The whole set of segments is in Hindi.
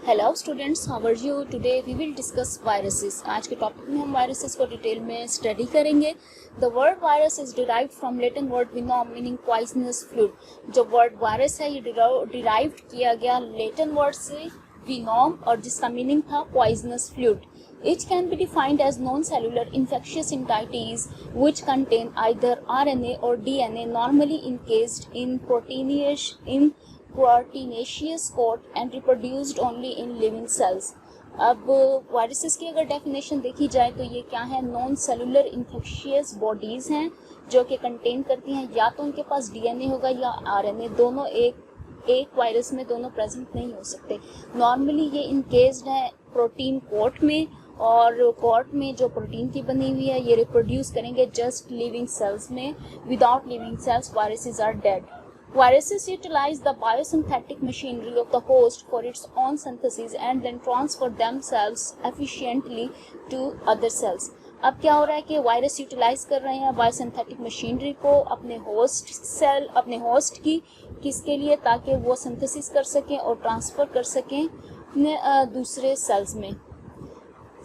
Hello students, how are you? Today we will discuss viruses. आज के टॉपिक में हम वायरसेस को डिटेल में स्टडी करेंगे। The word virus is derived from Latin word venom meaning poisonous fluid. जो वर्ड वायरस है ये डिराइव्ड किया गया लैटिन वर्ड से विनोम और जिसका मीनिंग था poisonous fluid. It can be defined as non-cellular infectious entities which contain either RNA or DNA, normally encased in proteinaceous coat and reproduced only in living cells. अब वायरसेस की अगर डेफिनेशन देखी जाए तो ये क्या है? नॉन सेलुलर इन्फेक्शियस बॉडीज हैं जो कि कंटेन करती हैं या तो उनके पास डीएनए होगा या आरएनए, दोनों एक वायरस में दोनों प्रेजेंट नहीं हो सकते। नॉर्मली ये इनकेस्ड है प्रोटीन कोट में, और कोट में जो प्रोटीन की बनी हुई है ये रिप्रोड्यूस करेंगे जस्ट लिविंग सेल्स में। Without living cells viruses are dead. Viruses utilize the biosynthetic machinery of the host for its own synthesis and then transfer themselves efficiently to other cells. अब क्या हो रहा है कि वायरस यूटिलाइज कर रहे हैं बायोसिंथेटिक मशीनरी को अपने होस्ट की, किसके लिए? ताकि वो सिंथेसिस कर सकें और ट्रांसफ़र कर सकें दूसरे सेल्स में।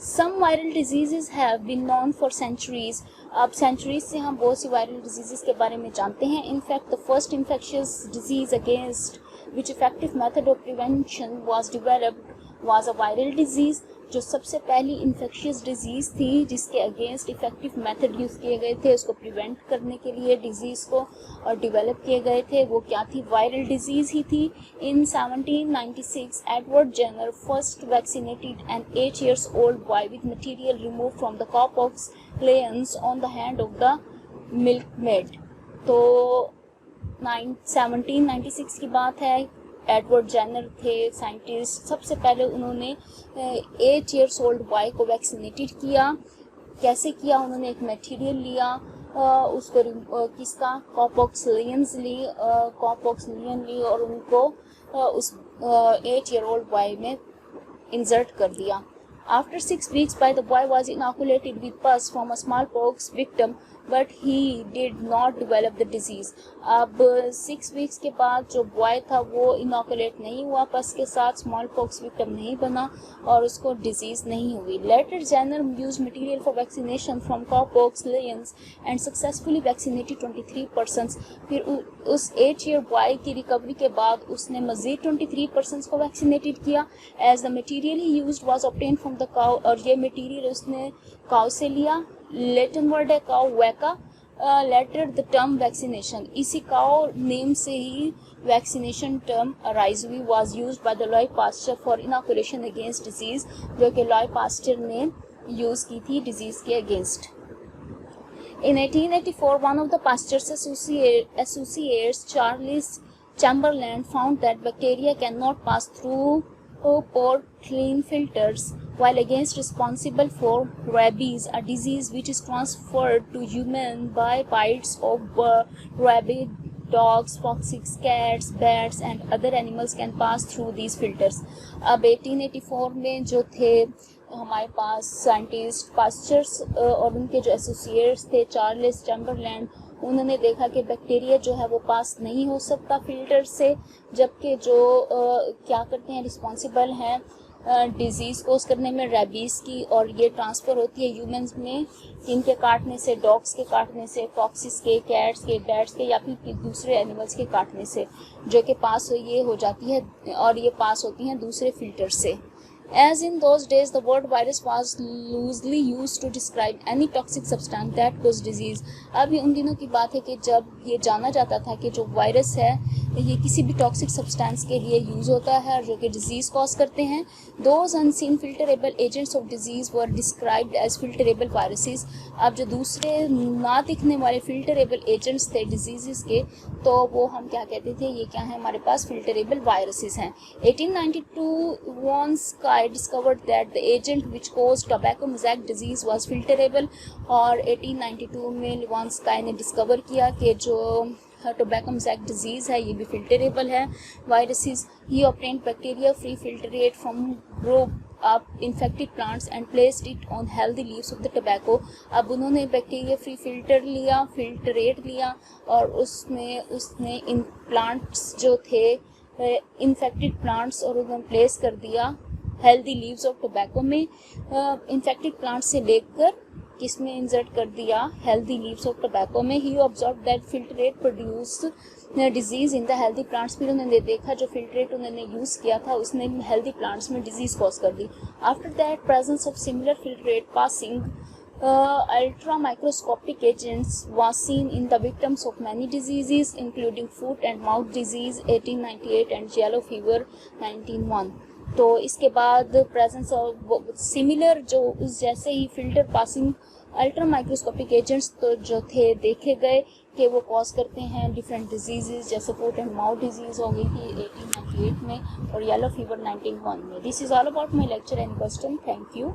Some viral diseases have been known for centuries. अब सेंचुरीज से हम बहुत सी वायरल डिजीज़ के बारे में जानते हैं। In fact the first infectious disease against which effective method of prevention was developed was a viral disease. जो सबसे पहली इन्फेक्शियस डिजीज़ थी जिसके अगेंस्ट इफेक्टिव मेथड यूज़ किए गए थे उसको प्रिवेंट करने के लिए डिजीज़ को और डेवलप किए गए थे, वो क्या थी? वायरल डिजीज़ ही थी। In 1796 Edward Jenner first vaccinated an 8 years old boy with material removed from the cowpox glands on the hand of the milkmaid। तो 1796 की बात है। एडवर्ड जेनर थे साइंटिस्ट, सबसे पहले उन्होंने 8 years old बॉय को वैक्सीनेटेड किया। कैसे किया? उन्होंने एक मटेरियल लिया, उसको किसका? कॉपॉक्सिलियन ली और उनको उस 8 year old बॉय में इंसर्ट कर दिया। After 6 weeks, the boy was inoculated with pus from a smallpox victim, but he did not develop the disease. अब 6 weeks के बाद जो बॉय था वो इनोकुलेट नहीं हुआ पस के साथ, स्मॉल पॉक्स विक्टिम नहीं बना और उसको डिजीज नहीं हुई। Later Jenner use material for vaccination from cowpox lesions and successfully vaccinated 23 persons. फिर उस 8 year बॉय की रिकवरी के बाद उसने मजीद 23 पर्सन्स को वैक्सीनेटेड किया। As the material he use was obtain from the cow, और ये मटीरियल उसने काउ से लिया। लैटिन वर्ड है cow vacca. Later the term vaccination, इसी काउ नेम से ही वैक्सीनेशन टर्म अराइज हुई, was used by the Louis Pasteur for inoculation against disease, जो कि लॉय पास्चर ने यूज की थी डिजीज के against. In 1884, one of the Pasteur's associates, Charles Chamberlain, found that bacteria cannot pass through pore clean filters, while against responsible for rabies, a disease which is transferred to human by bites of rabid dogs, foxes, cats, bats and other animals can pass through these filters। अब 1884 में जो थे हमारे पास साइंटिस्ट पास्चर्स और उनके जो एसोसिएट्स थे चार्ल्स चैम्बरलैंड, उन्होंने देखा कि बैक्टीरिया जो है वो पास नहीं हो सकता फिल्टर से, जबकि जो क्या करते हैं रिस्पॉन्सिबल हैं डिजीज़ कोज करने में रेबीज़ की, और ये ट्रांसफ़र होती है ह्यूमंस में इनके काटने से, डॉग्स के काटने से, फॉक्सिस के, कैट्स के, बैट्स के या फिर दूसरे एनिमल्स के काटने से, जो कि पास ये हो जाती है और ये पास होती हैं दूसरे फिल्टर से। As in those days, the word virus was loosely used to describe any toxic substance that caused disease। अभी उन दिनों की बात है कि जब ये जाना जाता था कि जो वायरस है ये किसी भी टॉक्सिक सब्सटेंस के लिए यूज़ होता है जो कि डिजीज़ कॉज करते हैं। Those unseen filterable agents of disease were described as filterable viruses। अब जो दूसरे ना दिखने वाले फिल्टरेबल एजेंट्स थे डिजीज़ के, तो वो हम क्या कहते थे? ये क्या है? हमारे पास फिल्टरेबल वायरसेस हैं। 1892 Ivanovsky discovered that the agent which cause tobacco mosaic disease was filterable, और 1892 में वॉन स्काई ने डिस्कवर किया कि जो टोबैको मोज़ेक डिजीज़ है ये भी फिल्टरेबल है viruses. He obtained bacteria free filtrate from grow up infected plants and placed it on healthy leaves of the tobacco। अब उन्होंने बैक्टीरिया फ्री फिल्टरेट लिया और उसने इन प्लांट्स जो थे इन्फेक्टेड प्लांट्स और उन्होंने प्लेस कर दिया हेल्दी लीव्स ऑफ टोबैको में इन्फेक्टेड प्लांट से लेकर किसमें इंसर्ट कर दिया, हेल्दी लीव्स ऑफ टोबैको में। He observe that filtrate produce disease in the healthy plants, फिर उन्होंने देखा जो फिल्ट्रेट उन्होंने यूज़ किया था उसने हेल्दी प्लांट्स में डिजीज कॉज कर दी। After that presence of similar filtrate passing ultra microscopic agents was seen in the victims of many diseases including foot and mouth disease 1898 and yellow fever 1901। तो इसके बाद प्रेजेंस ऑफ सिमिलर जो उस जैसे ही filter passing ultra microscopic agents तो जो थे देखे गए कि वो कॉज करते हैं डिफरेंट डिजीजेस, जैसे फुट एंड माउथ डिजीज हो गई थी 1898 में और येलो फीवर 1901 में। This is all about my lecture and question. Thank you.